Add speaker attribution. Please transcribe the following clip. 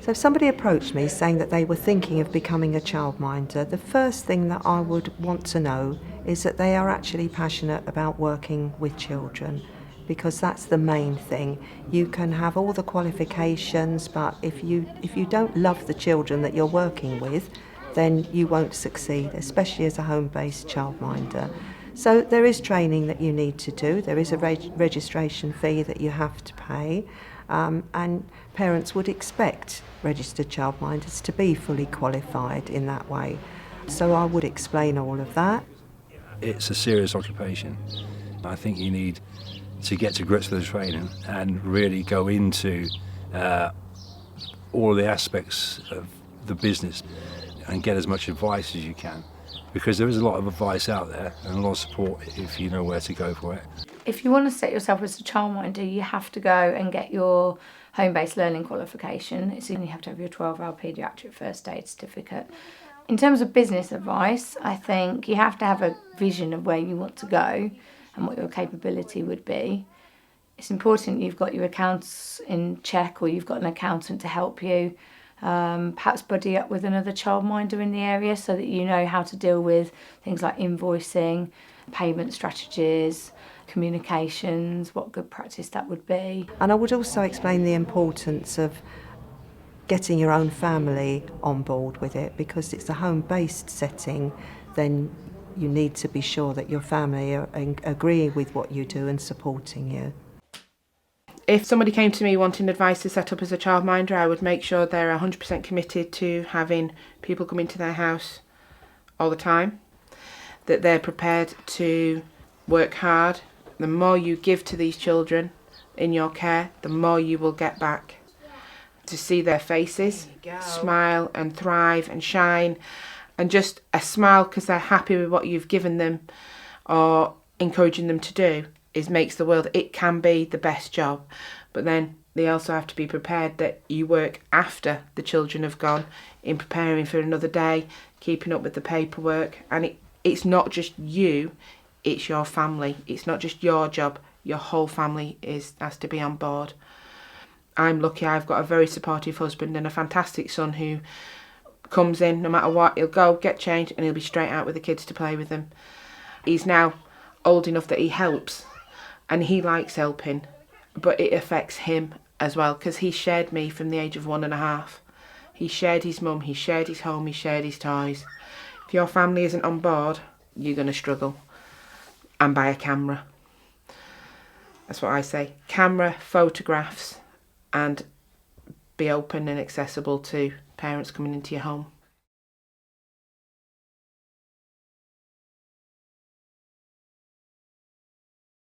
Speaker 1: So if somebody approached me saying that they were thinking of becoming a childminder, the first thing that I would want to know is that they are actually passionate about working with children, because that's the main thing. You can have all the qualifications, but if you don't love the children that you're working with, then you won't succeed, especially as a home-based childminder. So there is training that you need to do. There is a registration fee that you have to pay, and parents would expect registered childminders to be fully qualified in that way. So I would explain all of that.
Speaker 2: It's a serious occupation. I think you need to get to grips with the training and really go into all the aspects of the business and get as much advice as you can, because there is a lot of advice out there and a lot of support if you know where to go for it.
Speaker 3: If you want to set yourself as a childminder, you have to go and get your home-based learning qualification. So you have to have your 12-hour paediatric first aid certificate. In terms of business advice, I think you have to have a vision of where you want to go and what your capability would be. It's important you've got your accounts in check, or you've got an accountant to help you. Perhaps buddy up with another childminder in the area so that you know how to deal with things like invoicing, payment strategies, communications, what good practice that would be.
Speaker 1: And I would also explain the importance of getting your own family on board with it, because it's a home-based setting. Then you need to be sure that your family are agreeing with what you do and supporting you.
Speaker 4: If somebody came to me wanting advice to set up as a childminder, I would make sure they're 100% committed to having people come into their house all the time, that they're prepared to work hard. The more you give to these children in your care, the more you will get back. To see their faces smile and thrive and shine, and just a smile because they're happy with what you've given them or encouraging them to do, makes the world. It can be the best job, but then they also have to be prepared that you work after the children have gone, in preparing for another day, keeping up with the paperwork, and it's not just you, it's your family. It's not just your job, your whole family has to be on board. I'm lucky I've got a very supportive husband and a fantastic son who comes in no matter what. He'll go, get changed, and he'll be straight out with the kids to play with them. He's now old enough that he helps, and he likes helping, but it affects him as well, because he shared me from the age of 1.5. He shared his mum, he shared his home, he shared his toys. If your family isn't on board, you're going to struggle. And buy a camera. That's what I say. Camera, photographs, and be open and accessible to parents coming into your home.